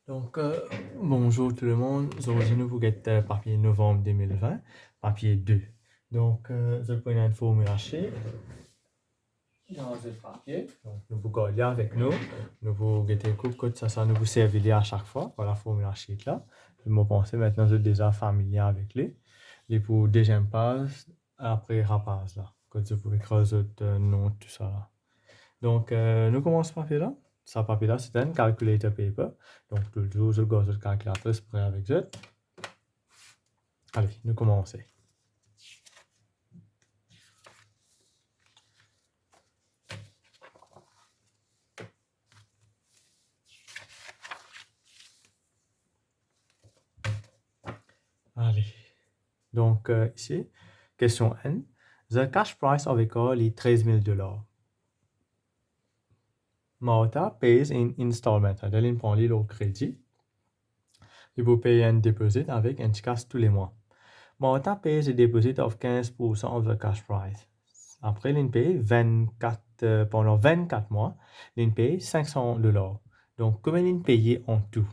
Donc, bonjour tout le monde. Aujourd'hui, nous vous guettons papier novembre 2020, papier 2. Donc, je prends une formule hachée dans ce papier. Donc, nous vous gardez avec nous. Nous vous guettez coupe, ça nous vous servir à chaque fois pour la formule hachée là. Je me pense maintenant, je suis déjà familier avec les. Et pour deuxième page, après rapage là. Que je peux écrire votre nom, tout ça là. Donc, nous commençons par papier là. Ce papier là, c'est un calculator paper. Donc, toujours, je garde le calculateur prêt avec je. Allez, nous commençons. Allez. Donc, ici, question N. The cash price of a car is $13,000. Martha pays in installment. Elle prend l'île au crédit. Il vous paye un deposit avec un cash tous les mois. Martha pays a deposit of 15% of the cash price. Après, il paye 24, pendant 24 mois, il paye $500. Donc, combien il paye en tout?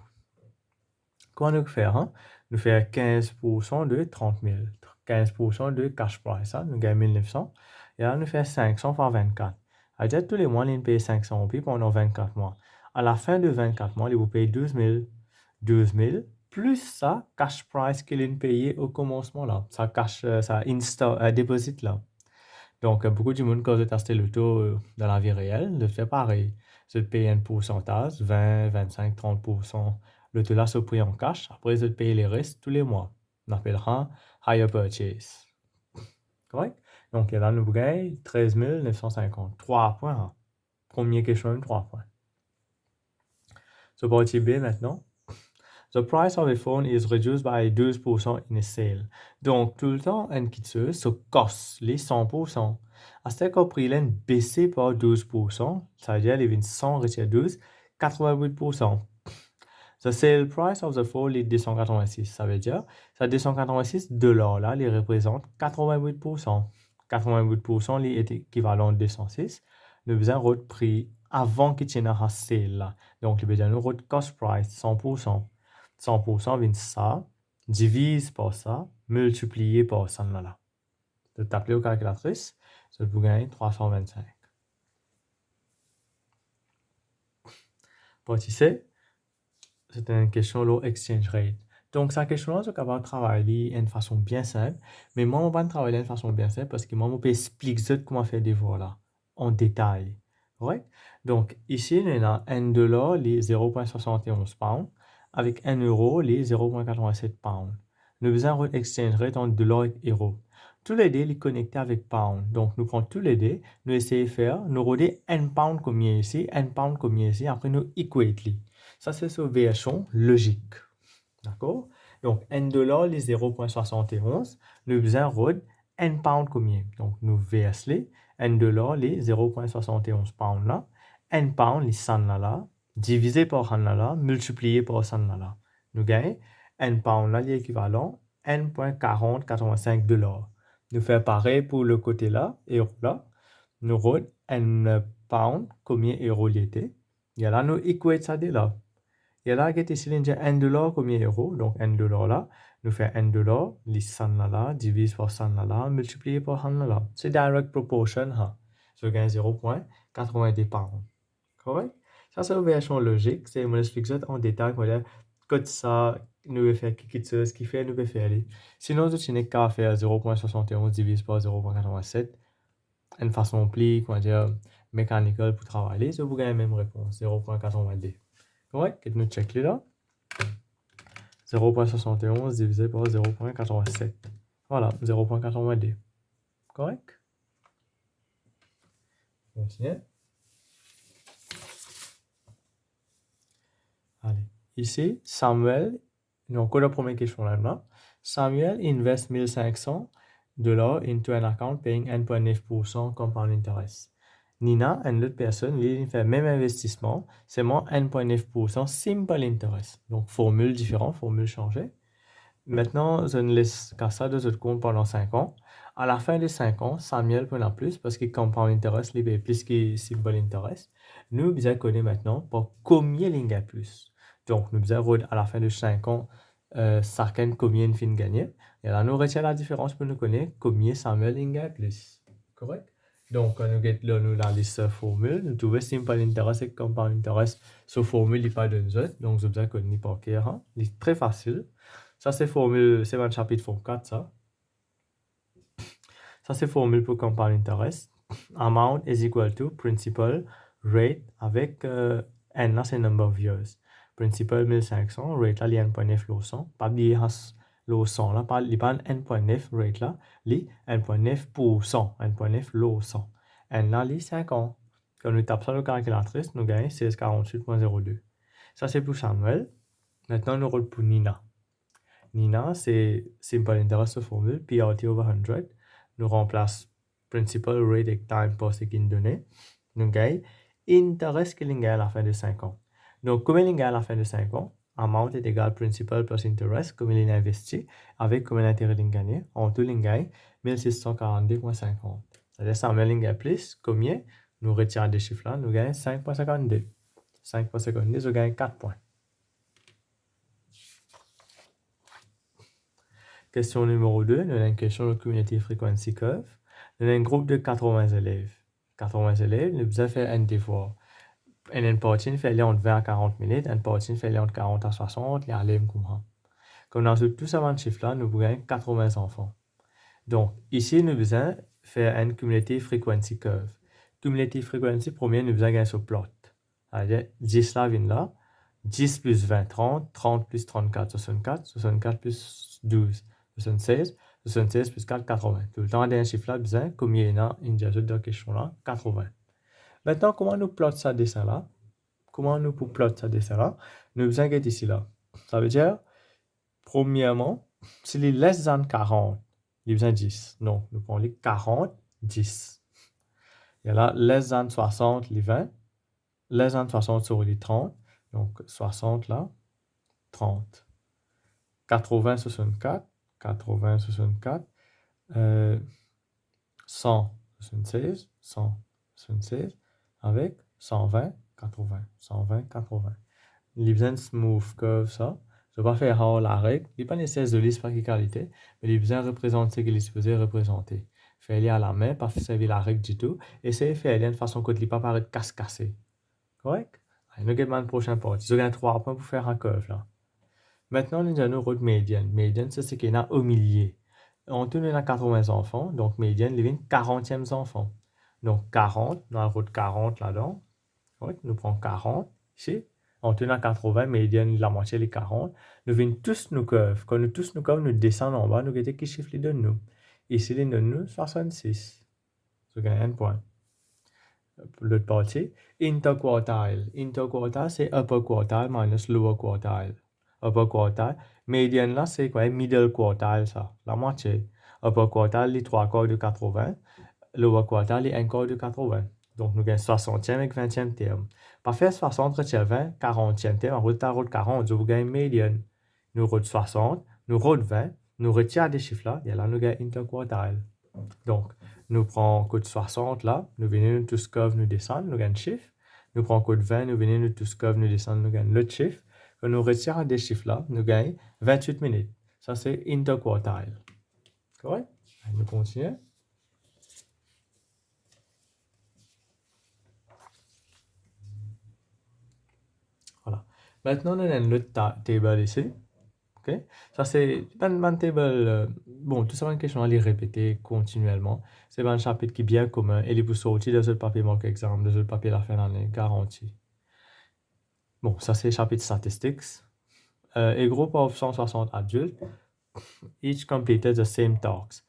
Comment nous faire? Hein? Nous faire 15% de 30 000. 15% de cash price. Hein? Nous gagnons 1900. Et là, nous faire 500 fois 24. C'est-à-dire tous les mois, il paye 500 puis pendant 24 mois. À la fin de 24 mois, il vous paye 12 000. 12 000 plus ça, cash price qu'il payé au commencement là. Ça cash, ça deposit là. Donc, beaucoup de monde, quand vous achetez le taux dans la vie réelle, de faire pareil. Vous payez un pourcentage, 20, 25, 30%. Le taux là, c'est pris en cash. Après, vous payez les restes tous les mois. On appellera higher purchase. Correct? Donc, là, nous gagnons 13 950. 3 points. Hein. Première question, 3 points. So, partie B maintenant. The price of a phone is reduced by 12% in a sale. Donc, tout le temps, un quitteuse se casse les 100%. À ce que le prix est baissé par 12%, ça veut dire qu'il vient 100 retire 12, 88%. The sale price of the phone est 286. Ça veut dire, ça 286 $ là, il représente 88%. 88% est équivalent à 206. Nous avons un prix avant qu'il y ait un sale là. Donc, il veut dire un cost price 100%. 100% vient ça, divise par ça, multiplié par ça là. De taper au calculatrice, ça vous gagne 325. Partie C, c'est une question de exchange rate. Donc, cette question-là, je suis capable de travailler d'une façon bien simple, mais moi, je ne vais pas travailler d'une façon bien simple parce que moi, je peux expliquer comment faire des vols là, en détail. Ouais? Donc, ici, on a $1, les 0,71 pounds, avec 1 euro, les 0,87 pounds. Nous avons un exchange rate entre $ et euro. Tous les deux, ils sont connectés avec pound. Donc, nous prenons tous les deux, nous essayons de faire, nous rodons 1 pound combien ici, 1 pound combien ici, après nous équatons. Ça, c'est sur version logique. D'accord? Donc, $1, les 0,71. Nous avons 1 pound combien? Donc, nous versons les $1, les 0,71 pounds là. 1 pound, les 100 là, divisé par 100 là, multiplié par 100 là. Nous gagnons 1 pound là, l'équivalent 1,4085 $. Nous faisons pareil pour le côté là, euro là. Nous avons 1 pound, combien euro il était. Et là, nous équatons ça de là. Et là, qui ici, il y a $1 combien euro. Donc, $1 là, nous faisons $1, les 100 là, divise par 100 là, multiplié par 100 là. C'est direct proportion, hein. Je gagne 0,90 pounds. Correct? Ça, c'est une version logique. C'est mon explication en détail. Comme ça, nous devons faire ce qui fait, nous devons faire. Sinon, tu n'as qu'à faire 0,71 divisé par 0,87. Une façon plus, comment dire, mécanique pour travailler. Ça vous gagnez la même réponse, 0,82. Correct? Et nous check là. 0,71 divisé par 0,87. Voilà, 0,82. Correct? Continuez. Allez. Ici, Samuel, donc la première question là. Samuel invest $1,500 into an account paying 1,9% compound interest. Nina, une autre personne, il fait le même investissement, seulement 1,9% simple interest. Donc, formule différente, formule changée. Maintenant, je ne laisse qu'à ça de ce compte pendant 5 ans. À la fin des 5 ans, Samuel prend plus parce qu'il compound interest, il plus que simple interest. Nous, bien connaître maintenant pour combien il gagne plus. Donc, nous faisons à la fin de 5 ans, chacun combien fin gagné. Et là, nous retenons la différence pour nous connaître combien Samuel gagne plus. Correct? Donc, quand nous avons nous la liste formule, nous trouvons simple interest et compound interest. Ce formule n'est pas d'une autre. Donc, je vous connais pas clair. C'est très facile. Ça, c'est formule, c'est un chapitre forme 4, ça. Ça, c'est formule pour compound interest. Amount is equal to principal rate avec n là, c'est number of years. Principal 1500, rate là, il y a 1.9 l'eau pas oublier l'eau 100 là, il n'y a pas 1.9 rate là, il 1.9%, 1.9 l'eau 100. N là, il 50. Quand nous tapons sur la calculatrice, nous gagnons 1648.02. Ça, c'est pour Samuel. Maintenant, nous roule pour Nina. Nina, c'est simple interest formule, PRT over 100. Nous remplace principal rate et time passé qui est donné. Nous gagnons intérêt qu'il gagne à la fin de 5 ans. Donc, comme il gagne à la fin de 5 ans, amount est égal principal plus interest, comme il est investi, avec comme l'intérêt qu'il gagne. En tout, il gagne 1642,50. C'est-à-dire, ça il gagne plus, combien? Nous retirons des chiffres là, nous gagnons 5,52. 5,52, nous gagnons 4 points. Question numéro 2, nous avons une question de Community Frequency Curve. Nous avons un groupe de 80 élèves. 80 élèves, nous avons fait un devoir. Une partie fait entre 20 à 40 minutes, une partie fait entre 40 à 60, les élèves comprennent. Quand on ajoute tout ça dans chiffre là, nous gagnons 80 enfants. Donc, ici, nous devons faire une Cumulative Frequency Curve. Cumulative Frequency, premier, nous devons gagner ce plot. C'est-à-dire, 10 là vient là, 10 plus 20, 30, 30 plus 34, 64, 64 plus 12, 76, 76 plus 4, 80. Tout le temps, on a un chiffre là, besoin, combien il y a une ajoute dans la question là, 80. Maintenant, comment nous plot ça dessin là? Comment nous pour plot ça dessin là? Nous besoin d'être ici là. Ça veut dire, premièrement, s'il est less than 40, il besoin 10. Donc, nous prenons les 40, 10. Et là, less than 60, les 20. Less than 60 sur les 30. Donc, 60 là, 30. 80, 64. 80, 64. 100, 76. 100, 76. Avec 120, 80. 120, 80. Il besoin de smooth curve ça. Je ne vais pas faire la règle. Il n'est pas nécessaire de lire par qualité, mais il besoin de représenter ce qu'il est supposé représenter. Faire-le à la main, pas servir la règle du tout. Essayez de faire de façon que il pas paraître casse-cassé. Correct? Nous avons une prochaine partie. Nous avons 3 points pour faire un curve là. Maintenant, nous avons route médiane. Médiane, c'est ce qu'il y a au milieu. En tout, nous avons 80 enfants. Donc, médiane, il y a 40e enfant. Donc, 40, nous avons route 40 là-dedans. Correct? Nous prenons 40 ici. En tenant 80, médiane, la moitié, les 40. Nous venons tous nos curves. Quand nous tous nos curves, nous descendons en bas, nous avons qui chiffre les donne nous. Ici, les donne nous 66. Ça gagne un point. L'autre partie, interquartile. Interquartile, c'est upper quartile minus lower quartile. Upper quartile. Médiane, là, c'est quoi? Middle quartile, ça. La moitié. Upper quartile, les 3 quarts de 80. Lower quartile, les 1 quart de 80. Donc, nous avons 60e et 20e terme. Par faire 60, 20, 40e terme, en route 40, vous gagnez médiane. Nous route 60, nous route 20, nous retirons des chiffres là, et là, nous gagnons interquartile. Donc, nous prenons code 60 là, nous venons tous curve, nous descendons, nous gagnons chiffre. Nous prenons code 20, nous venons tous curve, nous descendons, nous gagnons l'autre chiffre. Quand nous retirons des chiffres là, nous gagnons 28 minutes. Ça, c'est interquartile. Correct? Nous continuons. Voilà. Maintenant, on a une autre table ici. Okay? Ça, c'est une table. Bon, tout ça, c'est une question à les répéter continuellement. C'est un chapitre qui est bien commun. Et il vous sortir de ce papier mock exam, de ce papier la fin d'année, garanti. Bon, ça, c'est chapitre statistics. A group of 160 adultes, each completed the same tasks.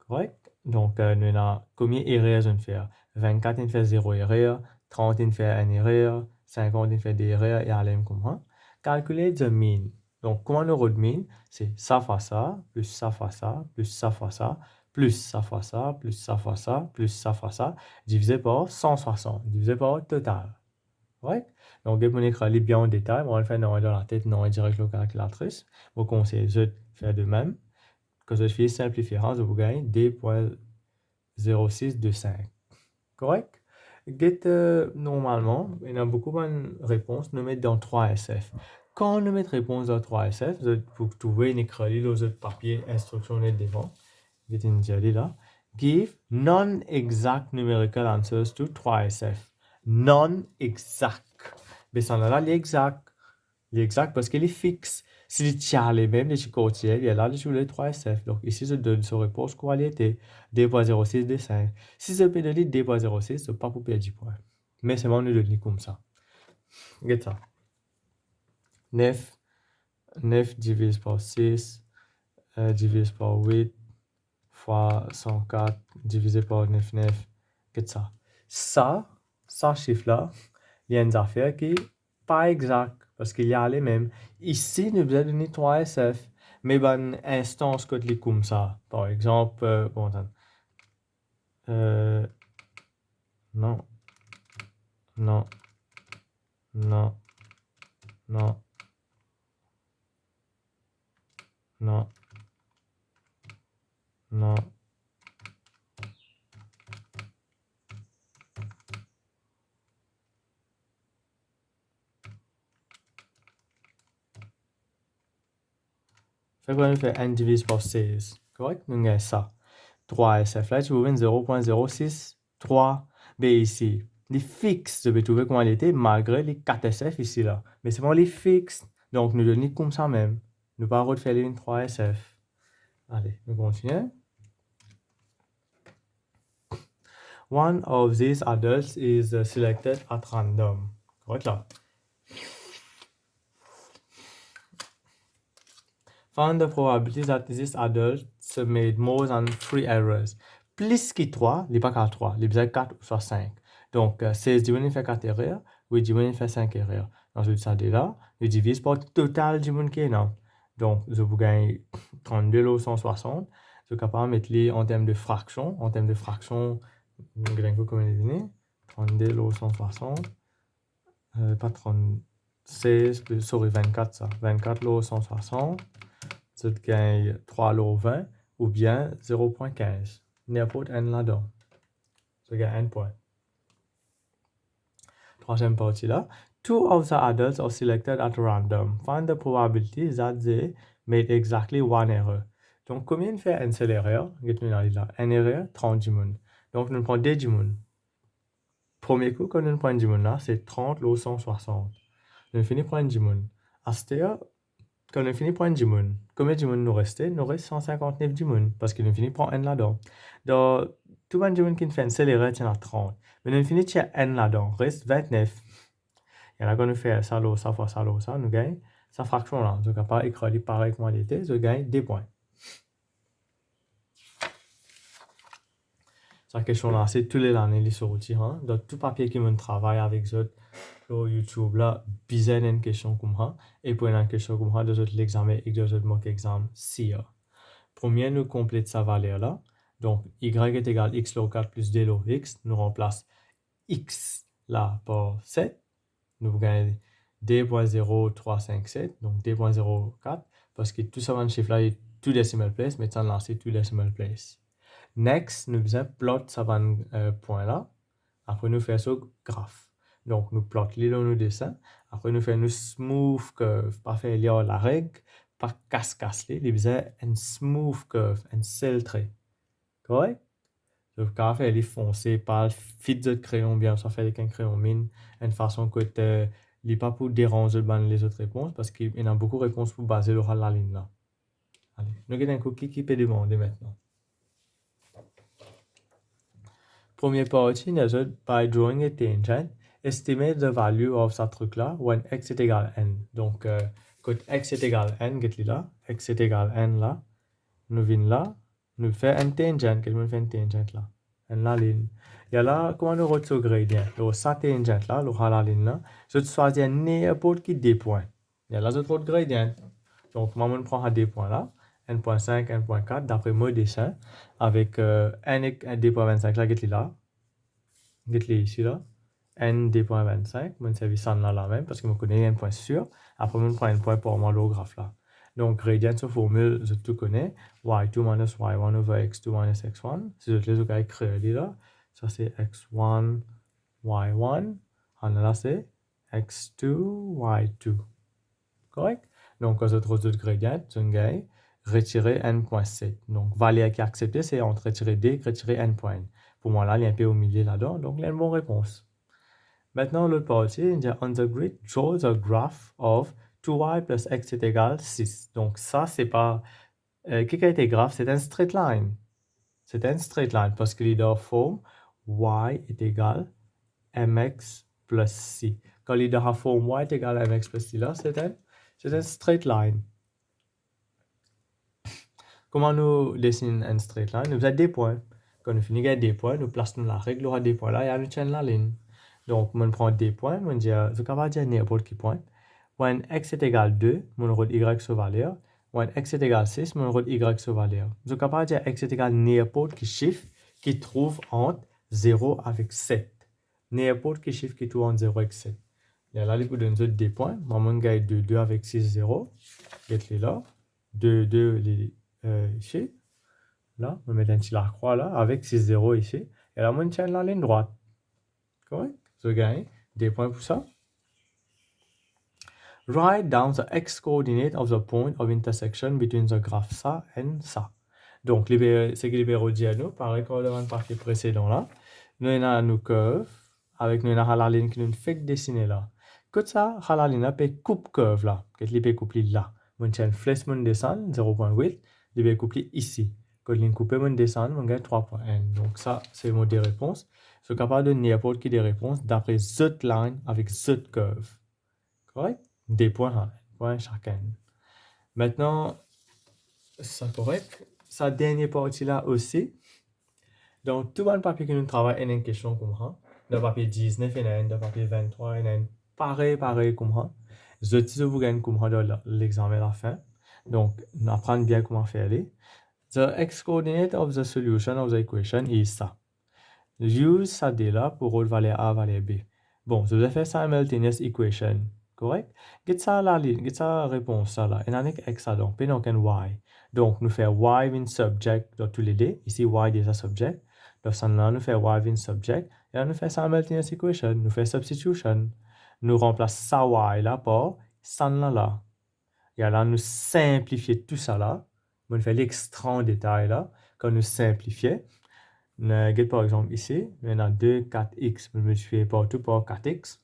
Correct? Donc, nous avons combien d'erreurs on fait? 24, on fait 0 erreur. 30, on fait 1 erreur. 50, on fait 2 erreurs. Et allez, comment? Calculer the mean. Donc, comment le road mean? C'est ça fois ça, plus ça fois ça, plus ça fois ça, plus ça fois ça, plus ça fois ça, plus ça fois ça, divisé par 160, divisé par total. Correct? Donc, vous écrire bien en détail. On va le faire dans la tête, non direct la calculatrice. Vous conseillez de faire de même. Quand je fais simplifiant, vous gagnez 2.0625. Correct? Get, normalement, il y a beaucoup de réponses. Nous mettons dans 3 SF. Quand nous mettons réponse à 3SF, vous trouvez une écrit dans le papier instruction devant. Get in jelly là. Give non-exact numerical answers to 3SF. Non-exact. Mais ça là, l'exact. L'exact parce qu'il est fixe. Si les tiers les mêmes, les chicotiers, il y a là les 3SF. Donc ici, je donne sa réponse qualité 2.06 de 5. Si je peux donner 2.06, je ne pas pour perdre 10 points. Mais c'est moi, nous donner comme ça. Get ça. 9 divisé par 6 divisé par 8 fois 104 divisé par 99. Get ça. Ça chiffre-là, il y a une affaire qui n'est pas exacte parce qu'il y a les mêmes. Ici, nous avons donné 3 SF, mais une instance que les comme ça. Par exemple, bon, non, non, non, non, non, non. Fait qu'on fait n divisé par 16. Correct? Nous avons ça. 3 SF là, tu trouves 0.063. Mais ici, les fixes, je vais trouver comment elle était malgré les 4 SF ici là. Mais c'est pas les fixes. Donc, nous donnons comme ça même. Nous pas refaire les 3 SF. Allez, nous continuons. One of these adults is selected at random. Correct là. Find the probability that this adult made more than 3 errors. Plus que 3, il n'est pas qu'à 3, il est 4 ou soit 5. Donc, 16 divisé fait 4 erreurs, 8 divisé fait 5 erreurs. Ensuite, ça dit là, je divise par le total du monde qui est là. Donc, je vous gagne 32 lots 160. Je suis capable de mettre les en termes de fraction. En termes de fraction, je vais vous donner 32 lots 160. Pas 36, sorry, 24 ça. 24 lots 160. Tu gagnes 3 lots 20 ou bien 0.15. N'importe un là-dedans. Tu gagnes 1 point. Troisième partie là. Two of the adults are selected at random. Find the probability that they made exactly one error. Donc, combien de fait une seule erreur? Une erreur, 30 jimoun. Donc, nous prenons 2 jimoun. Premier coup, quand nous prenons jimoun là, c'est 30 lots 160. Nous finissons par un jimoun. À cette heure, quand on finit par un Jimoun, combien de Jimoun nous reste? Nous reste 159 Jimoun, parce que nous finit par un là-dedans. Donc, tout le Jimoun qui fait une seule erreur, il y en a 30. Mais nous finit par un là-dedans, reste 29. Et là, quand nous faisons ça, là, ça fois ça, là, ça, nous gagnons sa fraction là. Donc, à part écrire pareil comme elle était, je gagne 2 points. Cette question-là, c'est tous les années, les sorties. Hein? Dans tout papier qui me travaille avec eux, sur YouTube, là, bizarre une question comme ça. Et pour une question comme ça, de l'examen et de mock exam, si. Premier, nous complète sa valeur là. Donc, y est égal à x local plus d log x. Nous remplace x là par 7. Nous gagnons 2.0357, donc 2.04, parce que tout ça, un chiffre là est tout decimal place, mais ça là, c'est tout decimal place. Next, nous faisons plot ça point là. Après, nous faisons ce graphe. Donc, nous plot les dans nos dessins. Après, nous faisons une smooth curve. Pas faire lire la règle, pas casse-casse les. Nous faisons une smooth curve, un seul trait. Correct? Donc, quand on fait les foncés, pas fit de crayon bien, ça fait avec un crayon mine, une façon que tu n'es pas pour déranger les autres réponses, parce qu'il y en a beaucoup de réponses pour baser sur la ligne là. Allez, nous avons un coup qui peut demander maintenant. Premier partie, nous avons, by drawing a tangent, estimate the value of ce truc-là when x est égal à n. Donc, quand x est égal à n, get là, x est égal à n là, nous venons là, nous faisons un tangent, qu'est-ce qu'on fait un tangent là? La ligne. Et là, comment nous retrouvons le gradient? Donc, ça tangent là, la ligne là, je choisis n'importe qui des points. Et là, je trouve le gradient. Donc, moi, je prends des points là. 1.5, 1.4, d'après mon dessin, avec n et 2.25 là, get là. Get ici là. n 2.25, mon service ça là même, parce que je connais un point sûr. Après, je prends un point pour moi, le graphe là. Donc, gradient sur formule, je tout connais. y2 minus y1 over x2 minus x1. Si je les ai créés là, ça c'est x1, y1. Et là, c'est x2, y2. Correct? Donc, quand je trouve le gradient, je vais retirer n.7. Donc, valeur qui est acceptée, c'est entre retirer d et retirer n point. Pour moi, là, il y a un peu au milieu là-dedans. Donc, il y a une bonne réponse. Maintenant, l'autre partie, il dit on the grid, draw the graph of 2y plus x est égal 6. Donc, ça, c'est pas. Qu'est-ce qui a été graphe? C'est un straight line. C'est un straight line parce qu'il est dans la forme y est égal mx plus c. Quand il est dans la forme y est égal mx plus c, là, c'est un straight line. Comment nous dessinons un straight line? Nous avons des points. Quand nous finissons avec des points, nous plaçons la règle, aura des points là, et nous tiendrons la ligne. Donc, on prend des points, on dit, je vais dire n'importe qui point. When x est égal 2, on roule y sur valeur. When x est égal 6, on roule y sur valeur. Je vais dire x est égal n'importe qui chiffre qui trouve entre 0 avec 7. N'importe qui chiffre qui trouve entre 0 avec 7. Et là, il vous donne des points. Moi, je gagne 2 avec 6, 0. Et là, 2, ici. Là, on met un petit la croix là, avec 6, 0 ici. Et là, on tient la ligne droite. Correct? Je gagne des points pour ça. Write down the x coordinate of the point of intersection between the graph ça and ça. Donc, c'est que libéro dit à nous, pareil comme dans le partie précédent là. Nous avons nos curves, avec nous avons la ligne qui nous fait dessiner là. Que ça, la ligne là, peut coupe curve là, que il peut couper là. On tient flèche, on descend, 0.8, il peut couper ici. Quand ligne coupée, on descend, on gagne 3.1. Donc, ça, c'est le mot des réponses. Je suis capable de donner n'importe qui des réponses d'après cette ligne avec cette curve. Correct? Des points, points chacun. Maintenant, c'est correct. Sa dernière partie là aussi. Donc, tout le papier que nous travaillons, il y a une question comme ça. Dans le papier 19, il y a une, dans le papier 23, il y a une pareil comme ça. Je vous gagne comme ça dans l'examen à la fin. Donc, nous apprenons bien comment faire les. The x-coordinate of the solution of the equation is ça. Use ça là pour rôle valeur A, valeur B. Bon, je vais faire simultaneous equation. Correct? Get ça la ligne, get ça réponse ça là. Et on a x ça donc, puis donc un y. Donc, nous faisons y in subject dans tous les deux. Ici, y déjà subject. Dans ça là, nous faisons y in subject. Et là, nous faisons simultaneous equation. Nous faisons substitution. Nous remplaçons ça y là par ça là. Et là, nous simplifions tout ça là. On fait l'extra en détail là. Quand nous simplifions, par exemple ici, on a 2, 4x multiplié par tout par 4x.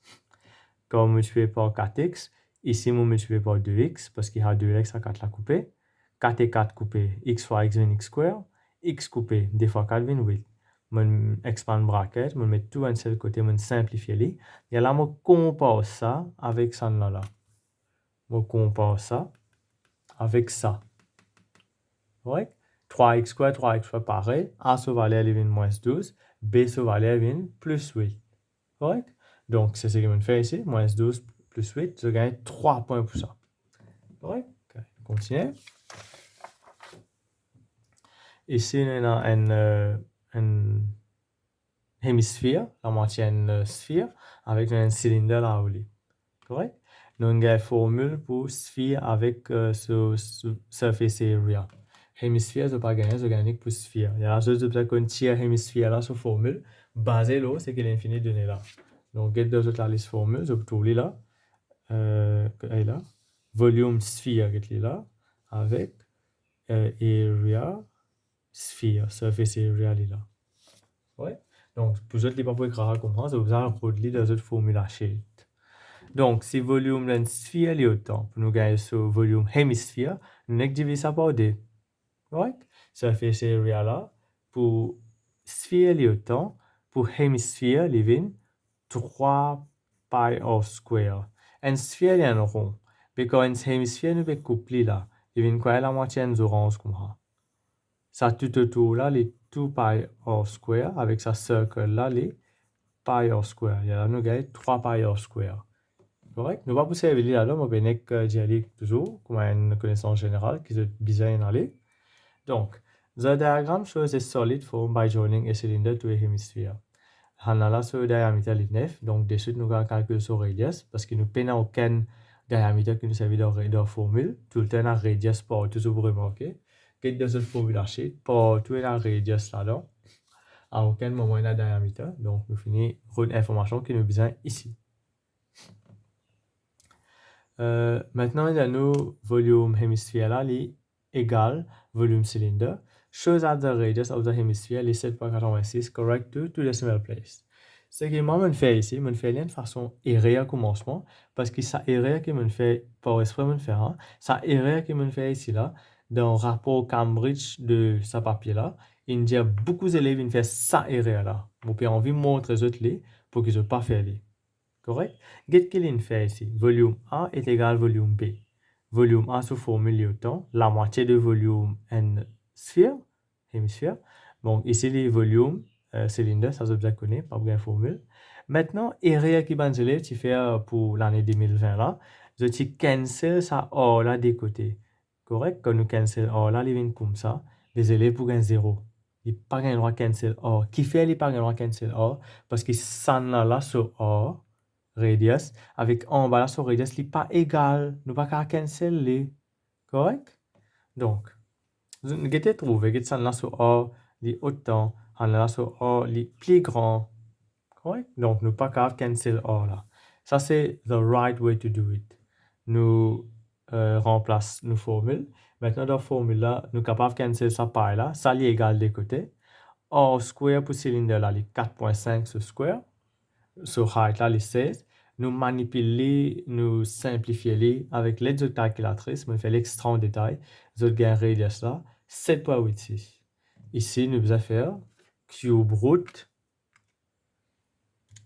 Quand on multiplie par 4x, ici on multiplie par 2x parce qu'il y a 2x à 4 la coupé. 4 et 4 coupé, x fois x vient x square. X coupé, 2 fois 4 vient 8. Je expand bracket, je mets tout un seul côté, je simplifie les. Et là, je compare ça avec ça là. Je compare ça avec ça. Ouais? 3x square, 3x square pareil. A sur valeur vient moins 12. B sur valeur vient plus 8. Correct? Donc, c'est ce que je fais ici. Moins 12 plus 8. Je gagne 3 points pour ça. Correct? Okay. Continue. Ici, on a un hémisphère, la moitié une sphère, avec un cylindre là où il. Correct? Nous avons une formule pour sphère avec ce surface area. Hémisphère, je ne pas gagner, je gagne pour sphère. Il y a juste besoin qu'on tire hémisphère là sur formule. Basé là, c'est que l'infini donné là. Donc, get deux autres la liste formule, je peux trouver là. Là. Volume sphère, get là. Avec area sphère, surface area là. Ouais. Donc, pour vous les pas pour écrire comme ça, vous allez retenir deux autres formules à sheet. Donc, si volume d'une sphère est autant, pour nous gagner ce volume hémisphère, nous divisons ça par 2. Right? Surface area là, pour sphère est autant, pour hémisphère, il vient 3 pi r square. Une sphère est un rond. Parce qu'une hémisphère, nous peut coupler là. Il vient quoi la moitié d'une orange comme ça. Ça tout autour là, les 2 pi r square, avec sa cercle là, les pi r square. Et là, nous gagnons 3 pi r square. Correct? Nous ne pouvons pas servir là-dedans, mais on peut dire toujours, comme une connaissance générale, qui est bizarre en aller. Donc, the diagram shows a solid form by joining a cylinder to a hemisphere. On a là sur le diamètre de 9, donc de suite nous allons calculer sur radius, parce que nous n'avons aucun diamètre qui nous servait dans la formule. Tout le temps, on a radius pour toujours vous remarquer. Que dans cette formule là, pour tout un radius là-dedans, à aucun moment on a diamètre. Donc, nous finissons une information qui nous besoin ici. Maintenant, il y a nos volume hémisphère là, est égal volume cylindre. Shows that the radius of the hemisphere is 7.86 correct to two decimal place. Ce que moi, je fais ici, je fais de façon errée à commencement, parce que ça errée que je fais, par exprès, je fais, hein, ça errée que je fais ici là, dans le rapport Cambridge de ce papier là, il dit beaucoup d'élèves qui font ça errée là. Vous pouvez envie de montrer aux autres pour qu'ils ne pas faire les. Correct? Get qu'il fait ici. Volume A est égal à volume B. Volume A sous formule autant, la moitié de volume N sphère, hémisphère. Donc ici, les volumes cylindre, ça se connaît, pas bien formule. Maintenant, erreur qui banzele, tu fais pour l'année 2020 là, je tu cancel ça A là des côtés. Correct? Quand nous cancel A là, les vient comme ça, les élèves pour un 0. Il pas un droit cancel A. Qui fait il pas un droit cancel A? Parce que ça là sur A, radius, avec en bas là sur radius, n'est pas égal. Nous pas qu'à cancel les. Correct? Donc, vous avez trouvé que ça là sur A, les autant, en là sur A, les plus grand. Correct? Donc, nous pas qu'à cancel A là. Ça, c'est the right way to do it. Nous remplace nos formules. Maintenant, dans la formule là, nous sommes capables de cancel ça par là. Ça, est égal des côtés. A square pour cylindre là, les 4.5 sur square. Sur height là, les 16. Nous manipuler, nous simplifier avec l'aide de calculatrice, nous fait l'extra en détail. Nous avons un radius là, 7.86. Ici, nous allons faire cube root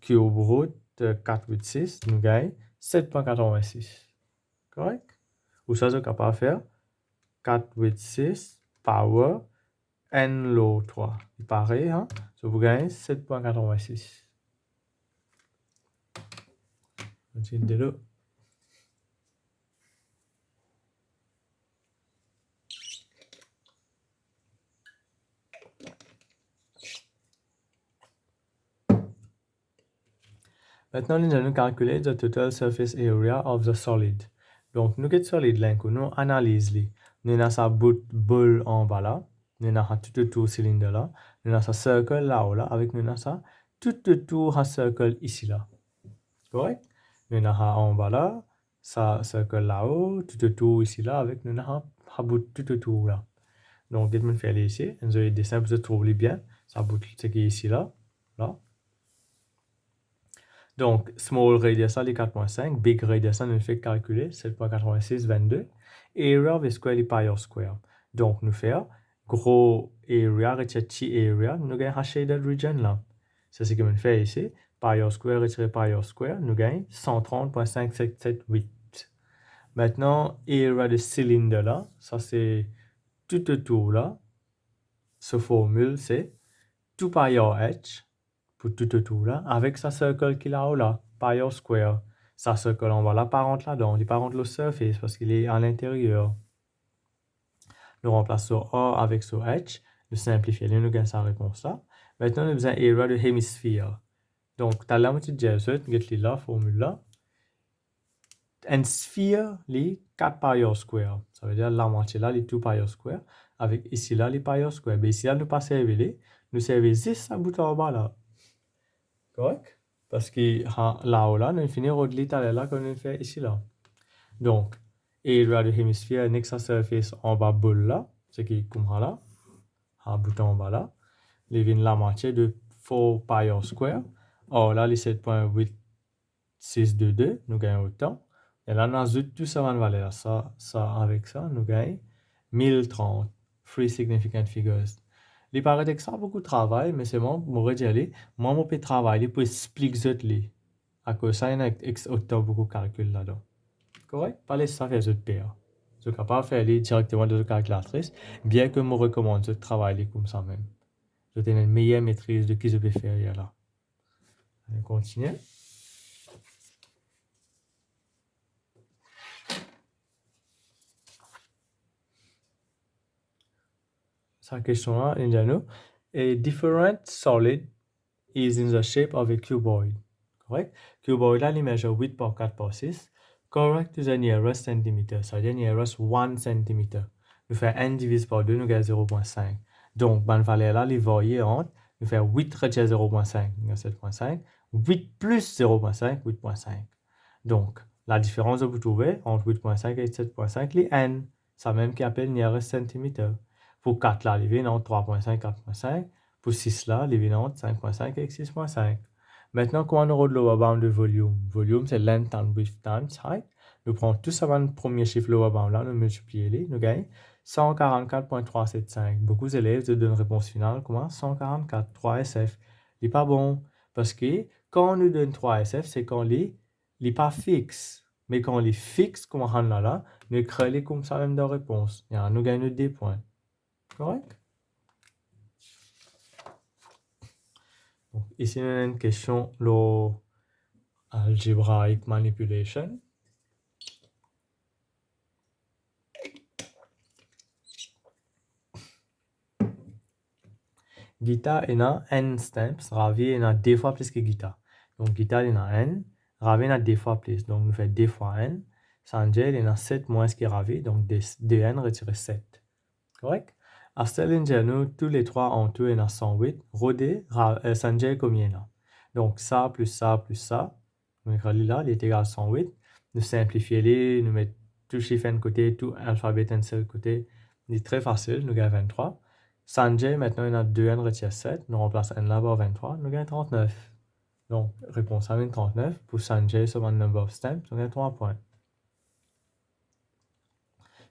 486, nous gagnons 7.86. Correct? Ou ça, je suis capable de faire 486 power n log 3. Pareil, hein? So, vous gagnez 7.86. Continue de là. Maintenant, nous allons calculer the total surface area of the solid. Donc, nous avons solide là, nous analysons. Nous avons sa boule en bas là, nous avons tout cylindre là, nous avons sa cercle là-haut là, avec nous avons ça tout un cercle ici là. Correct? Nous avons en bas là, ça cercle là-haut, tout ici là, avec nous avons tout là. Donc, je vais faire ici, nous allons dessin pour se trouver bien, ça bout ce qui est ici là, là. Donc, small radius, les 4.5, big radius, nous fait calculer 7.86, 22. Area of square, pi r square. Donc, nous faisons gros area, petit area, nous gagnons shaded region là. C'est ce que nous fait ici. Pi r square, pi r square, nous gagnons 130.578. Maintenant, area de cylindre là, ça c'est tout là. Ce formule, c'est 2 pi r h pour tout là, avec sa cercle qu'il a là, pi r square. Sa cercle, on va la parente là-dedans, il parente le surface parce qu'il est à l'intérieur. Nous remplaçons A avec ce H, nous simplifions, nous gagnons sa réponse là. Maintenant, nous avons area de hémisphère. Donc, tu as la moitié de J, tu la formule là. Une sphère, les 4 pi r square. Ça veut dire la moitié là, les 2 pi r square. Avec ici là, les pi r square. Mais ici là, nous pas servir nous servons 10 à bout en bas là. Correct? Parce que là-haut là, nous finissons de l'étaler là comme nous fait ici là. Donc, area de hémisphère, next surface en bas boule là, ce qui est comme là, un bouton en bas là, les vignes la moitié de 4 pi r square. Or là, les 7.8622, nous gagnons autant. Et là, nous avons tout ça en valeur. Ça, avec ça, nous gagnons 1030. Three significant figures. Il paraît que ça a beaucoup de travail, mais c'est bon, moi, je vais moi, je peux travailler pour expliquer ça. À cause ça, il y a beaucoup de calculs là-dedans. Correct? Pas les ça faire de pair. Je suis capable de faire directement de la calculatrice, bien que je me recommande de travailler comme ça même. Je tenais une meilleure maîtrise de ce que je peux faire là. On continue. Sa question là, Indiano. A different solid is in the shape of a cuboid. Correct? Cuboid là, il measure 8 par 4 par 6. Correct to the nearest centimeter. Ça veut dire nearest 1 centimeter. Nous faisons 1 divisé par 2, nous gagnons 0.5. Donc, bonne valeur là, les varier entre, nous faisons 8 retiens 0.5, nous gagnons 7.5. 8 plus 0.5, 8.5. Donc, La différence que vous trouvez entre 8.5 et 7.5, les n, ça même qui appelle nearest centimeter. Pour 4 là, les vins entre 3.5 et 4.5. Pour 6 là, les vins entre 5.5 et 6.5. Maintenant, quand on aura le lower bound de volume, volume c'est length and width times height. Nous prenons tout ça dans le premier chiffre lower bound là, nous multiplions les, nous gagnons 144.375. Beaucoup d'élèves te donnent réponse finale, comment 144, 3 SF. Il n'est pas bon, parce que quand on nous donne 3 SF, c'est quand il n'est pas fixe. Mais quand il est fixe, comme on a là, nous créons comme ça même dans la réponse. Et nous gagnons des points. Correct? Donc, ici, on a une question, l'algebraic manipulation. Gita il y a n steps, Ravi il y a 2 fois plus que Gita. Donc Gita il y a n, Ravi il y a 2 fois plus. Donc nous faisons 2 fois n. Sanjay il y a 7 moins que Ravi, donc 2n retiré 7. Correct? À Stellinger, nous, tous les trois en tout, il y a 108. Rodé, Sanjay combien là? Donc ça plus ça plus ça. Donc là, il est égal à 108. Nous simplifions les, nous mettons tout chiffre de côté, tout alphabet de côté. C'est très facile, nous gagnons 23. Sanjay, maintenant, il y a 2n retire 7. Nous remplaçons n là par 23. Nous gagnons 39. Donc, réponse à 39. Pour Sanjay, sur le number of steps, nous gagnons 3 points.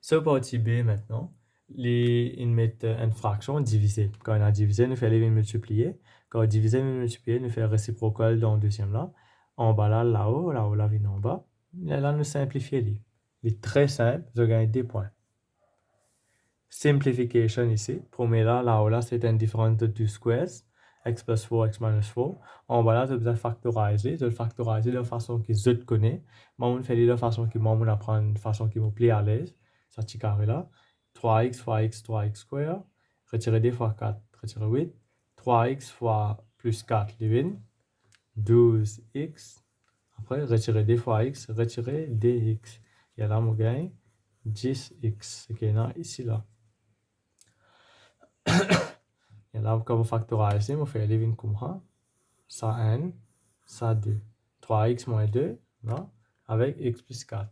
Sur partie B, maintenant, ils mettent une fraction divisée. Quand on a divisé, nous faisons les multiplier. Quand on a divisé, nous multiplier, nous faisons réciprocal dans le deuxième là. En bas là-haut, là vient en bas. Et là, nous simplifions les. Il est très simple, je gagne des points. Simplification ici. Premier là-haut, là, c'est une différence de 2 squares. X plus 4, x minus 4. En bas là, tu dois factoriser. Tu dois factoriser de façon que je connais. Moi, on fait de façon que moi, on apprend de façon qui me plaît à l'aise. Ça, petit carré là. 3x fois x, 3x square. Retirer 2 fois 4, retirer 8. 3x fois plus 4, les 12x. Après, retirer 2 fois x, retirer dx. Et là, on gagne 10x. C'est qu'il y a ici là. Et là, comme factoriser, on fait les comme ça. Ça n, ça 2. 3x moins 2, là, avec x plus 4.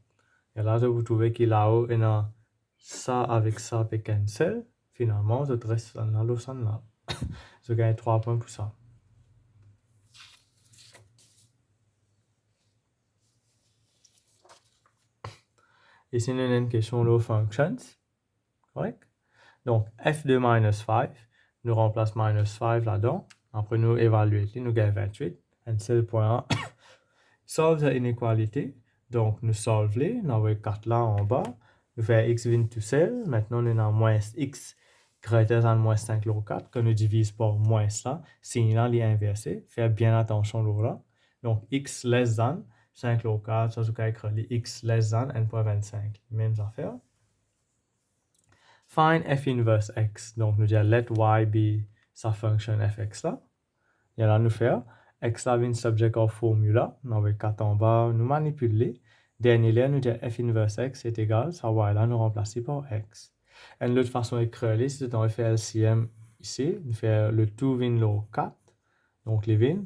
Et là, vous trouvez qu'il là-haut, il y a ça avec ça peut cancel. Finalement, je reste là, là. Je gagne 3 points pour ça. Ici, nous avons une question de functions. Correct? Donc, f2 minus 5, nous remplace minus 5 là-dedans. Après, nous évaluons, nous gagnons 28. Et c'est le point 1. Solve l'inégalité. Donc, nous solvons les. Nous avons 4 là en bas. Nous faisons x vient tout seul. Maintenant, nous avons moins x greater than moins 5 log 4 que nous divisons par moins là. Signe là, il est inversé. Faites bien attention là. Donc, x less than 5 log 4, ça se écrit les x less than n.25. Même affaire. Find f inverse x. Donc, nous disons let y be sa function fx là. Et là, nous faisons x là vient subject of formula. Nous avons 4 en bas, nous manipulons. Dernier là, nous disons f inverse x est égal, ça y là, nous remplacer par x. Et l'autre façon d'écrire, c'est on fait LCM ici, nous faisons le tout vient le 4. Donc, les vins,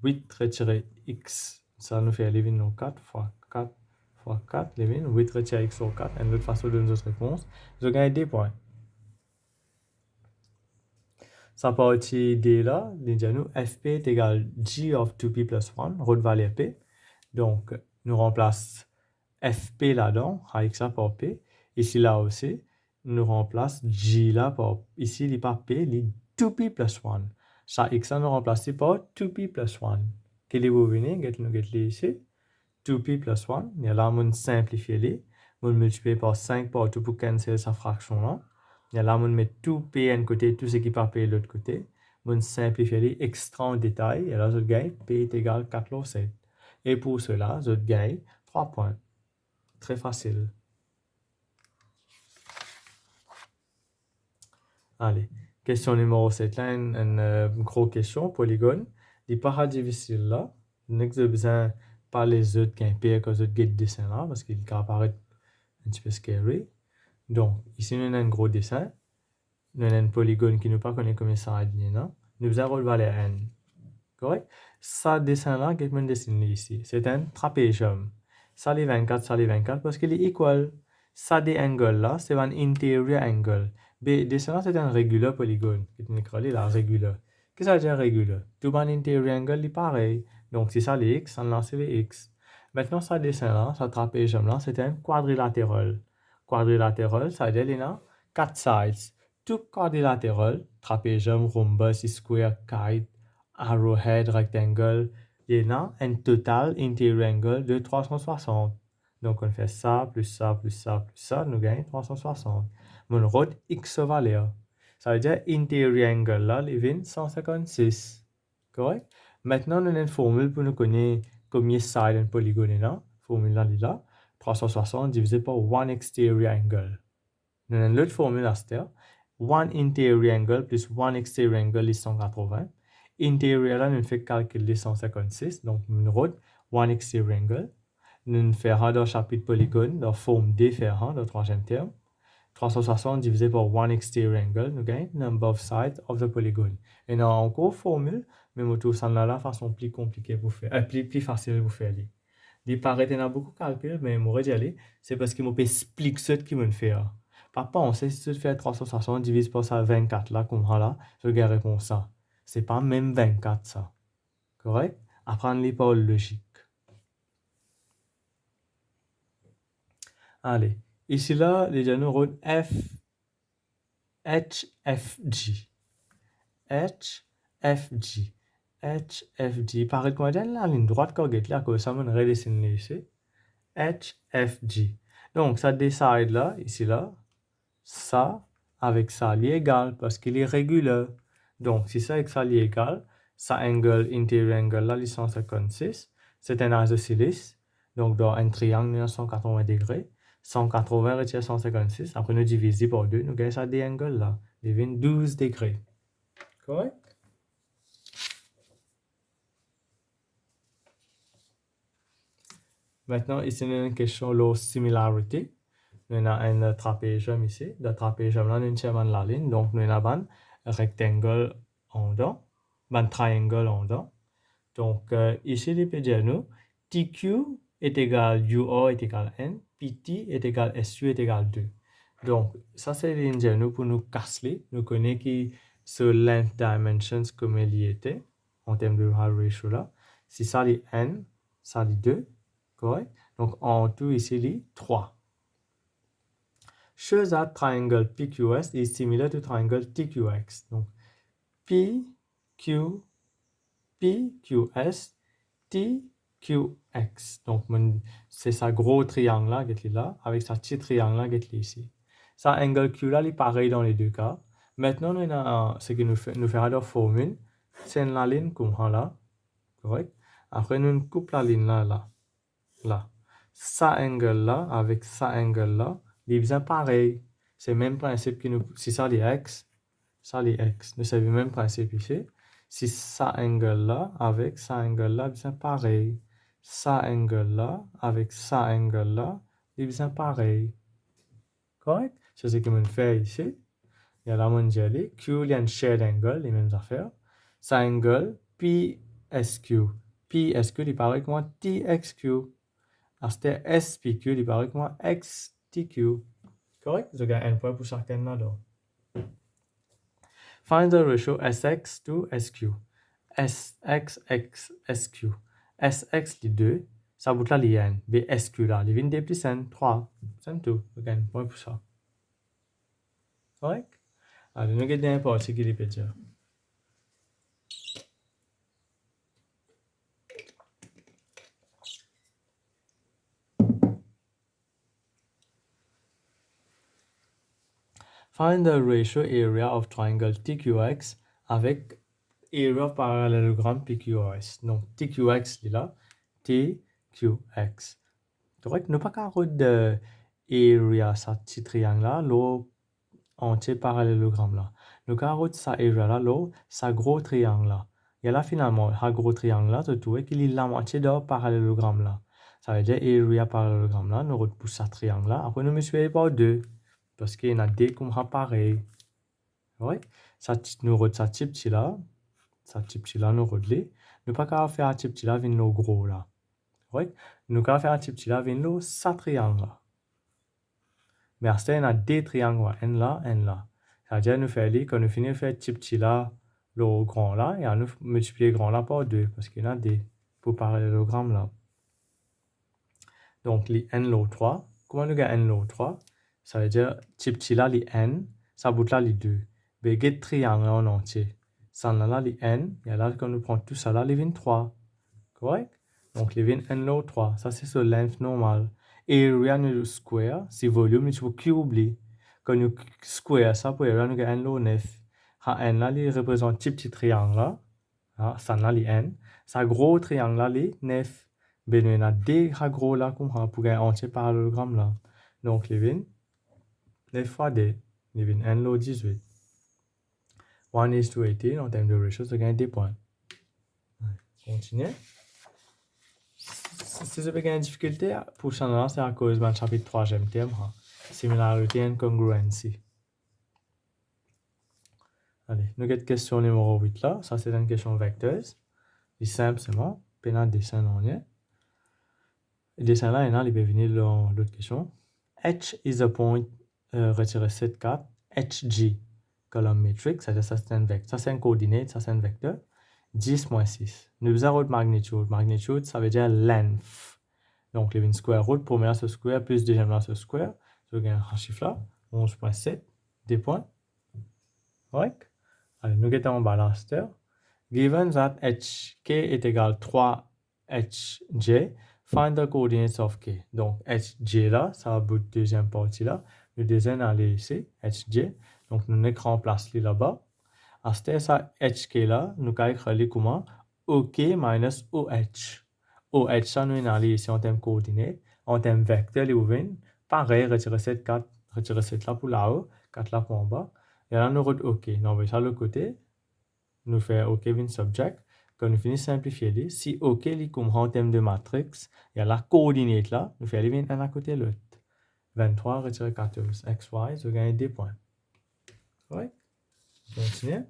8 retirer x. Ça nous fait les vins le 4 fois 4 fois 4, les vins, 8 retirer x au 4. Et l'autre façon de donner notre réponse, je gagne des points. Ça partie D là, nous fp est égal g of 2p plus 1, route valeur p. Donc, nous remplace fp là-dedans, avec ça par p. Ici là aussi, nous remplace g là par, ici il n'est pas p, il est 2p plus 1. Ça x là nous remplace par 2p plus 1. Quel est vous venez, nous get ici, 2p plus 1. Et là, on simplifie les, on multiplie par 5 par 2 pour canceller sa fraction là. Et là, on met tout P d'un côté, tout ce qui n'est pas P de l'autre côté. On simplifie les extra en détail. Et là, je gagne P est égal 4 log 7. Et pour cela, je gagne 3 points. Très facile. Allez, question numéro 7. Là, une grosse question, polygone. Il n'est pas difficile là. Nous n'avons besoin pas les autres qui sont pires que les autres dessins là, parce qu'il apparaît un petit peu scary. Donc, ici, nous avons un gros dessin. Nous avons un polygone qui nous pas connaît comme ça à dire, non? Nous avons le valeur n. Correct? Ça dessin là, qu'est-ce que dessine ici? C'est un trapézium. ça les 24 parce qu'il est égal. Ça des angles là, c'est un interior angle. B, descendant c'est un regular polygone. Qui est écrit là, regular. Qu'est-ce que ça veut dire regular? Tout un interior angle est pareil. Donc si ça les x, on lance les x. Maintenant ça descendant, ça trapézium là, c'est un quadrilatéral. Quadrilatéral, ça veut dire qu'il y a 4 sides. Tout quadrilatéral, trapézium, rhombus, square, kite, arrowhead, rectangle, il y a un total interior angle de 360. Donc on fait ça, plus ça, plus ça, plus ça, nous gagnons 360. Mon route x valeur. Ça veut dire interior angle là, il vient 156. Correct? Maintenant, nous avons une formule pour nous connaître combien de sides un polygone est là. Formule là, est là. 360 divisé par 1 exterior angle. Nous avons l'autre formule à cette 1 interior angle plus 1 exterior angle est 180. Interior là, nous fait calculer 156. Donc, nous route 1 exterior angle. Nous faisons dans le chapitre polygone, dans la forme différente, dans le troisième terme. 360 divisé par 1 exterior angle, nous gagnons number of sides of the polygone. Et nous avons encore formule, mais nous avons ça la façon plus compliquée pour faire, plus facile pour faire. Il paraît qu'il y a beaucoup de calculs, mais moi je aller, c'est parce que moi explique ce qu'il me fait. Pas penser si tu fais 360 divisé par ça 24 là, comme là, je gagne réponse ça. C'est pas même 24 ça. Correct? Apprendre les paroles logiques. Allez, ici là, les gens nous F, H, F, G. H, F, G. H, F, G. Paraît qu'on a la ligne droite qu'on a là, que ça me redessine ici. H, F, G. Donc, ça décide là, ici là, ça avec ça, il est égal parce qu'il est régulier. Donc, si ça avec ça, il est égal, ça angle, interior angle là, il est 156. C'est un isosceles. Donc, dans un triangle, il y a 180 degrés. 180 retire 156. Après, nous divisons par 2, nous gagnons ça des angles là. Il devient 12 degrés. Correct? Maintenant, ici, nous avons une question de similarité. Nous avons un trapézium ici. Le trapézium là, nous avons la ligne. Donc, nous avons un rectangle en dedans, un triangle en dedans. Donc, ici, il peut dire nous, TQ est égal UO est égal N, PT est égal SU est égal 2. Donc, ça, c'est l'ingénieur pour nous casser. Nous connaissons qui ce length dimensions comme il y était, en termes de ratio là. Si ça, c'est N, ça, c'est 2. Correct? Donc, en tout, ici, c'est 3. Shows that triangle PQS is similar to triangle TQX. Donc, PQ, PQS, TQX. Donc, c'est ça gros triangle là, qui est là, avec ça petit triangle là, qui est ici. Ça angle Q là, il est pareil dans les deux cas. Maintenant, nous avons ce qui nous fait la formule. C'est la ligne comme là. Correct? Après, nous coupe la ligne là. Là. Ça angle là, avec ça angle là, il est pareil. C'est le même principe que nous. Si ça les X, ça les X. Nous savons le même principe ici. Si ça angle là, avec ça angle là, c'est pareil. Ça angle là, avec ça angle là, c'est pareil. Correct? C'est ce que je fais ici. Il y a la mondiale. Q, il y a un shared angle, les mêmes affaires. Ça angle, PSQ. PSQ, il paraît comme TXQ. C'était SPQ, il paraît comme XTQ. Correct? Je gagne un point pour chacun là. Find the ratio SX to SQ. SX, SQ. SX, les 2. Ça bout là, les N. B, SQ là. Les 22 plus N, 3. C'est tout. Je gagne un point pour ça. Correct? Allez, nous regardons un peu ce qu'il peut dire. Find the ratio area of triangle TQX avec area of parallélogramme PQRS. Donc, TQX est là. TQX. Correct? Nous pas qu'à de area, ça petit triangle là, l'eau entier parallélogramme là. Nous qu'à ça area là, l'eau, ça gros triangle là. Et là, finalement, ce gros triangle là, tu trouves qu'il est la moitié de parallélogramme là. Ça veut dire area parallélogramme là, nous repousse ça triangle là. Après, nous multiplions par 2. Parce qu'il y en a des comme pareil. Ouais. Ça nous rôde ça petit là. Ça petit là nous rôde les. Nous pas qu'à faire un petit là, vient nos gros là. Correct? Nous allons faire un petit là, vient ça triangle là. Mais à ce moment, il y a deux triangles, N là, N là. C'est-à-dire, nous faisons, quand nous finissons de faire petit là, le grand là, et nous multiplier grand là par 2, parce qu'il y en a des pour parallélogramme là. Donc, les N lo 3. Comment nous gagnons N lo 3? Ça veut dire, petit là, les N, ça bout là, les 2. Mais il y a triangle en entier. Ça là, les N, et là, quand nous prenons tout ça là, les 23. Correct? Donc, les 20 N lo 3. Ça, c'est sur length normal. Area nous square, c'est volume, nous faut cube. Quand nous square ça pour area, nous avons N lo 9. N là, il représente petit triangle là. Ça là, les N. Ça gros triangle là, les 9. Ben, nous avons deux gros là comme ça pour gagner entier parallélogramme là. Donc, les 20, 9 fois 2, les 20 N lo 18. 1:18 en termes de ratio, ça gagne 2 points. Continuez. Si vous avez une difficulté, pour ça, c'est à cause du chapitre 3e thème, similarité et congruency. Allez, nous avons question numéro 8 là. Ça, c'est une question vecteuse. C'est simple, c'est bon. Puis, on a dessin en lien. Le dessin là, il peut venir dans l'autre question. H is a point, retirer 7, 4. HG, column métrique, c'est-à-dire ça, c'est un vecteur. Ça, c'est un coordinate, ça, c'est un vecteur. 10 moins 6. Nous avons de magnitude. Magnitude, ça veut dire length. Donc, les square root, première sur square, plus deuxième là sur square. Je gagne un chiffre là. 11.7. Des points. Correct? Allez, nous mettons en balance. Given that hk est égal à 3hj, find the coordinates of k. Donc, hj là, ça va bout de deuxième partie là. Le deuxième aller ici, hj. Donc, nous n'écran place là-bas. À ce ça, hk là, nous allons écrire comment? ok minus oh. OH, ça nous allons ici en termes coordonnées. En termes vecteurs, les ouvres. Pareil, retirer 7, 4, retirer 7 là pour là-haut, 4 là pour en bas. Et là, nous retenons ok. Nous envoyons ça de l'autre côté. Nous faisons ok, vin subject. Quand nous finissons simplifier, si ok, les comme en termes de matrix, il y a la coordinate là, nous faisons les un à côté de l'autre. 23 retirer 14, x, y, je gagne 2 points. Oui. Continuez.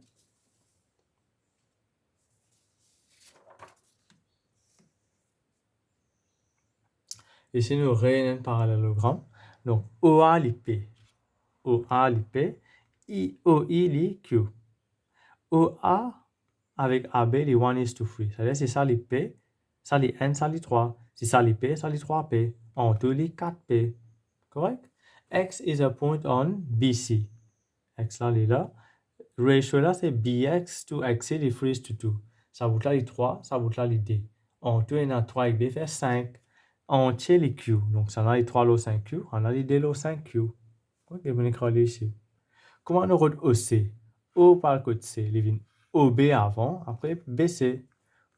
Ici, nous réunissons un parallélogramme. Donc, OA l'IP. OA l'IP. OI l'IQ. OA avec AB, les 1:3. C'est-à-dire, c'est ça l'IP, ça les N, ça les 3. C'est ça l'IP, ça les 3P. En tout, les 4P. Correct? X is a point on BC. X là, il est là. Ratio là, c'est BX to XC, les freeze to 2. Ça bout là, les 3, ça bout là, les D. En tout, il y a 3 avec B, fait 5. Entier les Q. Donc, ça a les 3 lots 5Q, on a les D lots 5Q. Ok, on écrit ici. Comment on regarde OC? O par le côté C, les vignes OB avant, après BC.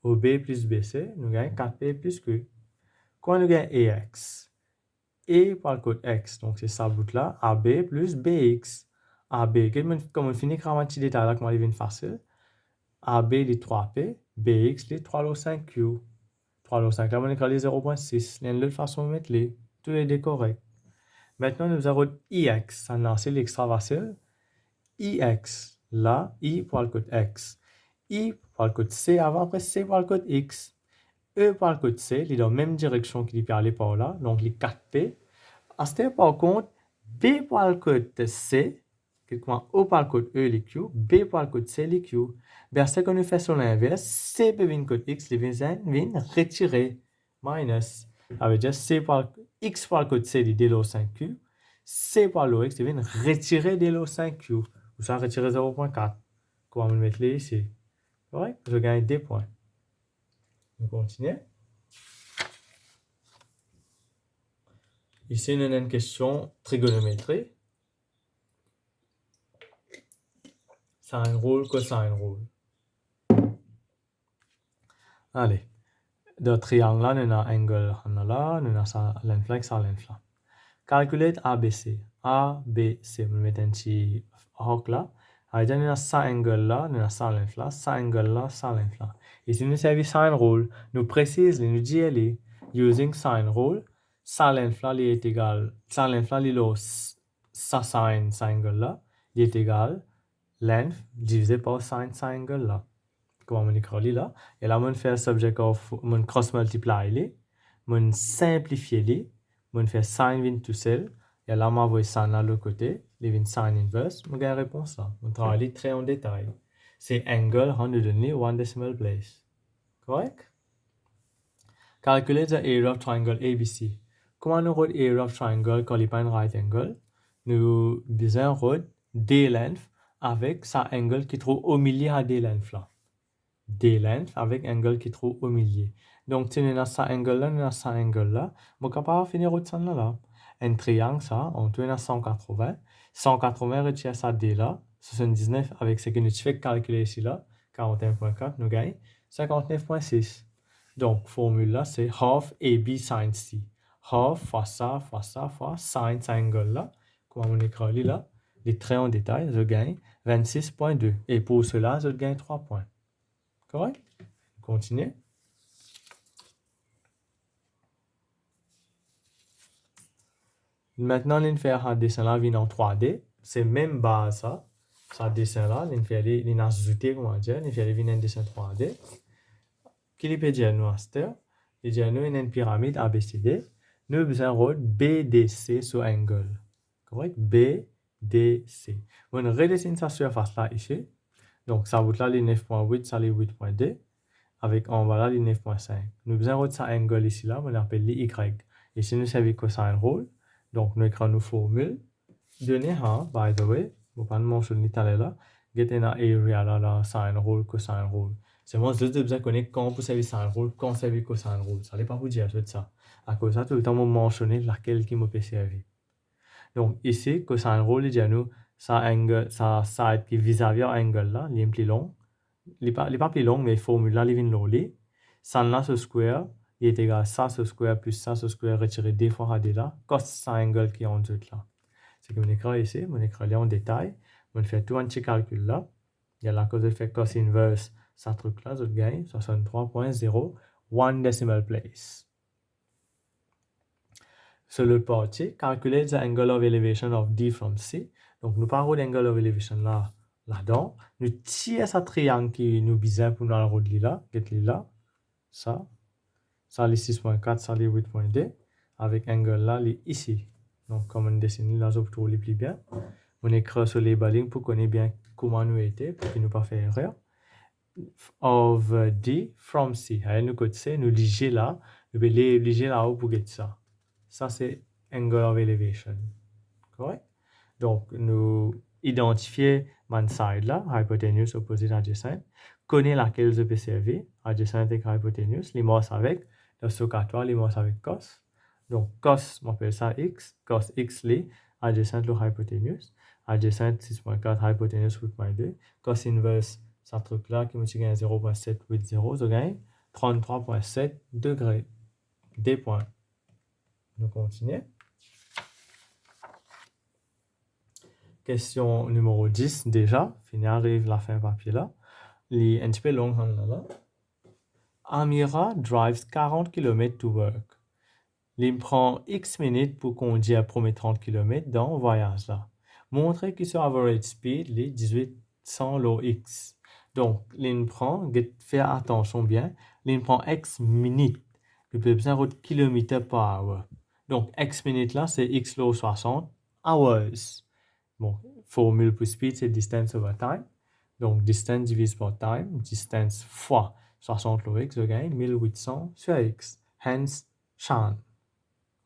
OB plus BC, nous gagnons 4P plus Q. Comment nous gagnons AX? E par le côté X, donc c'est ça bout là, AB plus BX. AB, comme on finit par un petit détail là, comment il vient facile. AB les 3P, BX les 3 lots 5Q. 3 lots 5, là on écrit les 0.6. Il y a une autre façon de mettre les. Tout est correct. Maintenant, nous avons IX, ça c'est l'extra facile. IX, là, I pour le code X. I pour le code C avant, après C pour le code X. E pour le code C, il est dans la même direction qu'il peut aller par là, donc les 4P. À ce temps, par contre, B pour le code C, O par le code E, les Q, B pour le code C, les Q. Bien, ce qu'on fait sur l'inverse, C peut venir code X, les viennent retirer, minus. Ça veut dire C par X par le code C, les D 5Q. C par le X, ils viennent retirer des lots 5Q. Ou ça retirer 0.4. Comment on le mettre là ici? Ouais, je gagne 2 points. On continue. Ici, on a une question trigonométrie. Sine rule, cosine rule. Allez. Dans le triangle là, on a un angle là, on a ça, l'inflex, ça, l'inflex. Calculate ABC. ABC, on met un petit hoc là. Alors, on a ça angle là, on a ça l'inflex, ça angle là, ça l'inflex. Ici, nous servons sine rule. Nous précise, nous dit, using sine rule, ça l'inflex est égal, ça l'inflex est ça sine angle là, il est égal length divisé par sine angle là. Comment on écrit là? Et là, on fait subject of, on cross multiply. Mon simplifier les, mon faire sin vin tout seul, et là, m'envoie sin là de l'autre côté, les vin sin inverse, mon gagne réponse là. On travaille très en détail. C'est angle, on nous donne one decimal place. Correct? Calculate the area of triangle ABC. Comment nous rôde area of triangle quand il n'y a pas un right angle? Nous besoin rôde D length avec sa angle qui trouve au milieu à D length là. D length avec angle qui trouve au milieu. Donc, si nous avons ça angle là, nous avons ça angle là, on est capable de finir au là. Un triangle, ça, on tourne à 180. 180 retire ça D là, 79 avec ce que nous fait calculer ici là, 41.4, nous gagnons 59.6. Donc, formule là, c'est half AB sin C. Half fois ça, fois ça, fois sin cet angle là. Comment on écrit là? Les traits en détail, je gagne 26.2. Et pour cela, je gagne 3 points. Correct? Continuez. Maintenant, on fait un dessin là, vient en 3D. C'est même base ça. Ça dessin là, on fait les ajouter, comment dire, on fait un dessin 3D. Qui peut dire nous, c'est il dit nous une pyramide ABCD. Nous avons besoin de BDC sur angle. Correct? BDC. On redessine sa surface là ici. Donc, ça vaut là les 9.8, ça les 8.2. Avec en bas là les 9.5. Nous avons besoin de sa angle ici là, on appelle les Y. Ici, nous savons cosine rôle. Donc, nous écrivons nos formules. Donner by the way, vous pouvez mentionner tout à l'heure, get in area là, sine rule, cosine rule. C'est moi, je besoin de connaître quand vous savez sine rule, quand vous savez cosine rule. Ça n'est pas vous dire ça. À cause de ça, tout le temps, vous mentionnez laquelle qui me peut servir. Donc, ici, cosine rule, il dit à nous, sa side qui vis-à-vis angle là, il est plus long. Il n'est pas plus long, mais la formule là, il vient de sin là, ce square, il est égal à ça, ce square, plus ça, ce square, retiré 2 fois AD là, cos sa angle qui est en dessous là. C'est que mon écran ici, mon écran là en détail, on fait tout un petit calcul là. Il y a la cause de fait cos inverse, ça truc là, je gagne 63.0, one decimal place. Sur l'autre partie, calculate the angle of elevation of D from C. Donc, nous parlons d'angle of elevation là-dedans. Nous tirons ce triangle qui nous besoin pour nous la route là, ça les 6.4, ça les 8.2, avec angle là, les ici. Donc, comme on dessine là, je trouve les plus bien. On écrit sur les ballings pour qu'on ait bien comment nous était, pour qu'il ne pas faire erreur. Of D from C. Allez, nous côté C, nous liger là, nous liger là-haut pour get ça. Ça, c'est angle of elevation. Correct? Donc, nous identifier man side là, hypotenuse opposite adjacent, connaît laquelle je peux servir, adjacent avec hypotenuse, les morts avec, le stocatoire, les morts avec cos. Donc, cos, on appelle ça x, cos x les, adjacent le hypotenuse, adjacent 6.4, hypotenuse 8.2, cos inverse, ça truc là qui me gagne 0.780, je gagne 33.7 degrés. Des points. Nous continuons. Question numéro 10 déjà. Fini arrive la fin papier là. Les un petit peu long là. Amira drives 40 km to work. Il prend X minutes pour conduire premier 30 km dans le voyage là. Montrez que sur average speed, les 1800 low X. Donc, il prend, faire attention bien, il prend X minutes. Il peut besoin de km par hour. Donc, X minutes là, c'est X low 60 hours. Bon, formule pour speed, c'est distance over time. Donc, distance divisé par time, distance fois 60 low X, je gagne 1800 sur X. Hence, Chan.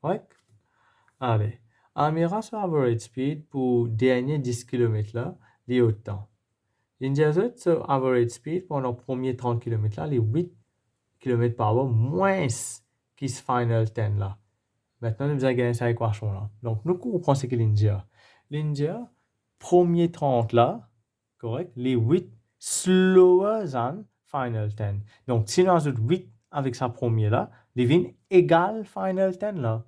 Ouais. Allez. Amira sur average speed pour dernier 10 km là, les autant. L'indiazot sur average speed pour nos premiers 30 km là, les 8 km par heure moins qui se final 10 là. Maintenant, nous allons gagner cette équation là. Donc, nous comprenons ce que l'India. L'India, premier 30 là, correct, les 8 slower than final 10. Donc, si nous ajoutons 8 avec sa première là, les vignes égale final 10 là.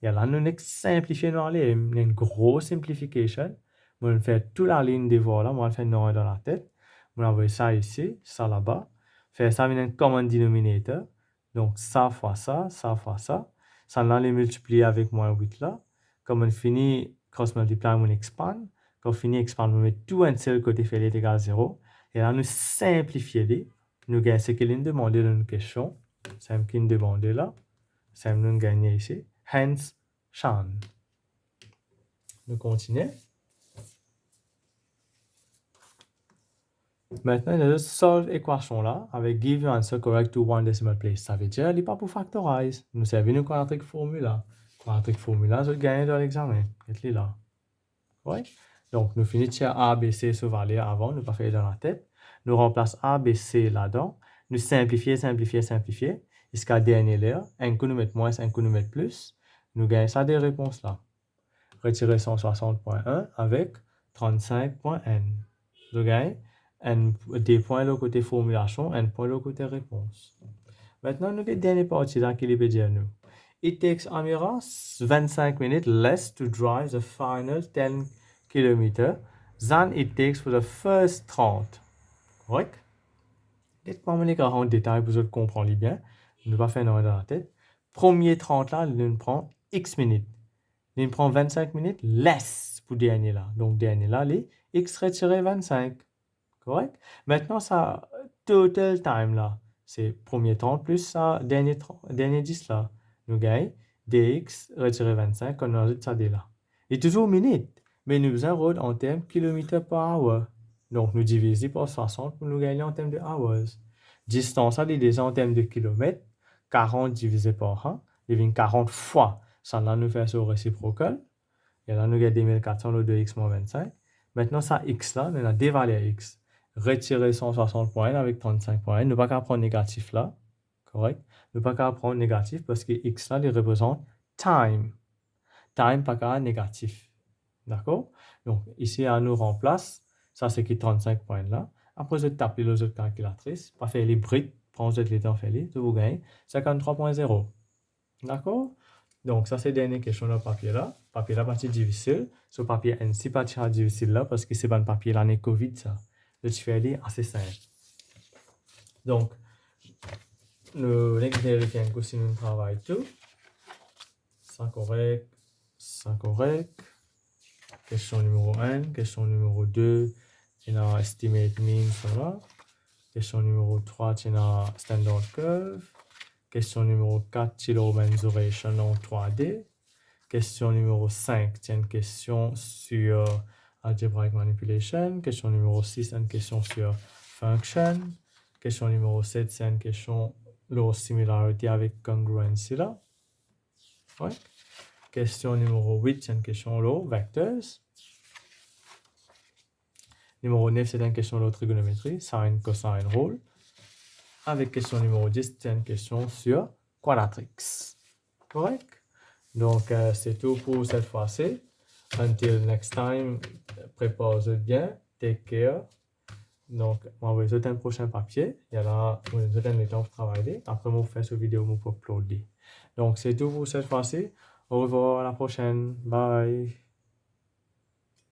Et là, nous allons simplifier une grosse simplification. On fait toute la ligne de voie là, on va faire dans la tête. On envoie ça ici, ça là-bas. Faire ça avec un common denominator. Donc, ça fois ça, ça fois ça. Ça, on les multiplier avec moins 8 là. Comme on finit cross-multiply, on expand. Quand on finit expand, on met tout un seul côté fait est égal à 0. Et là, nous simplifier les. Nous gagnons ce qu'il nous demande dans une question. C'est ce qu'il nous demande là. C'est nous gagner ici. Hence, Sean. Nous continuons. Maintenant, nous solve l'équation là avec give your answer correct to one decimal place. Ça veut dire, il n'est pas pour factorize. Nous servons une quadratique formula. Quadratique formula, je gagne dans l'examen. C'est là. Oui. Donc, nous finissons A, B, C sur valeur avant, nous pas faire dans la tête. Nous remplaçons A, B, C là-dedans. Nous simplifions. Jusqu'à dernier là. Un coup nous mettons moins, un coup nous mettons plus. Nous gagnons ça des réponses là. Retirer 160.1 avec 35.n. Nous gagnons des points de côté formulation, un point de côté réponse. Maintenant, nous avons la dernière partie là qui peut dire nous. It takes Amira 25 minutes less to drive the final 10 km than it takes for the first 30. Correct? Dites-moi les grands détails pour que vous compreniez bien. Nous ne pas faire dans la tête. Premier 30 là, il nous prend X minutes. Il nous prend 25 minutes less pour dernier là. Donc, dernier là, les X retiré 25. Correct? Maintenant, ça, total time là, c'est premier 30 plus ça, dernier 10 là. Nous gagnons dx retiré 25, on ajoute ça dès là. Et toujours minutes, mais nous avons en termes kilomètres par heure. Donc, nous divisons par 60 pour nous gagner en termes de hours. Distance, ça, déjà en termes de kilomètres, 40 divisé par 1, devient 40 fois. Ça, là, nous fait sur réciprocal. Et là, nous gagnons 2400 le 2x moins 25. Maintenant, ça, x là, nous avons des valeurs x. Retirer 160 points avec 35 points. Nous ne pouvons pas prendre négatif là. Correct? Nous ne pouvons pas prendre négatif parce que x là, il représente time. Time, pas qu'à négatif. D'accord? Donc, ici, on nous remplace. Ça, c'est qui 35 points là. Après, je tape les autres calculatrices. Pas faire les briques. Prendre les temps, faire les. Vous gagnez 53.0. D'accord? Donc, ça, c'est la dernière question dans le papier là. Papier là, partie difficile. Ce papier NC, partie difficile là parce que c'est pas un papier l'année COVID, ça. Le tuer assez simple. Donc, le link vérifie un coup si nous travaillons tout. Ça correct. Question numéro 1. Question numéro 2. Il y a estimate mean, ça va. Question numéro 3, il y a standard curve. Question numéro 4, il y a mensuration en 3D. Question numéro 5, c'est une question sur algebraic manipulation. Question numéro 6, c'est une question sur function. Question numéro 7, c'est une question de similarité avec congruency là. Ouais. Question numéro 8, c'est une question de vectors. Numéro 9, c'est une question de trigonométrie, sine, cosine, rho. Avec question numéro 10, c'est une question sur quadratrix. Correct? Donc, c'est tout pour cette fois-ci. Until next time, prépare-vous bien, take care. Donc, on va vous souhaiter un prochain papier. Il y a là, vous avez un temps pour travailler. Après, on va faire cette vidéo pour uploader. Donc, c'est tout pour cette fois-ci. Au revoir à la prochaine. Bye.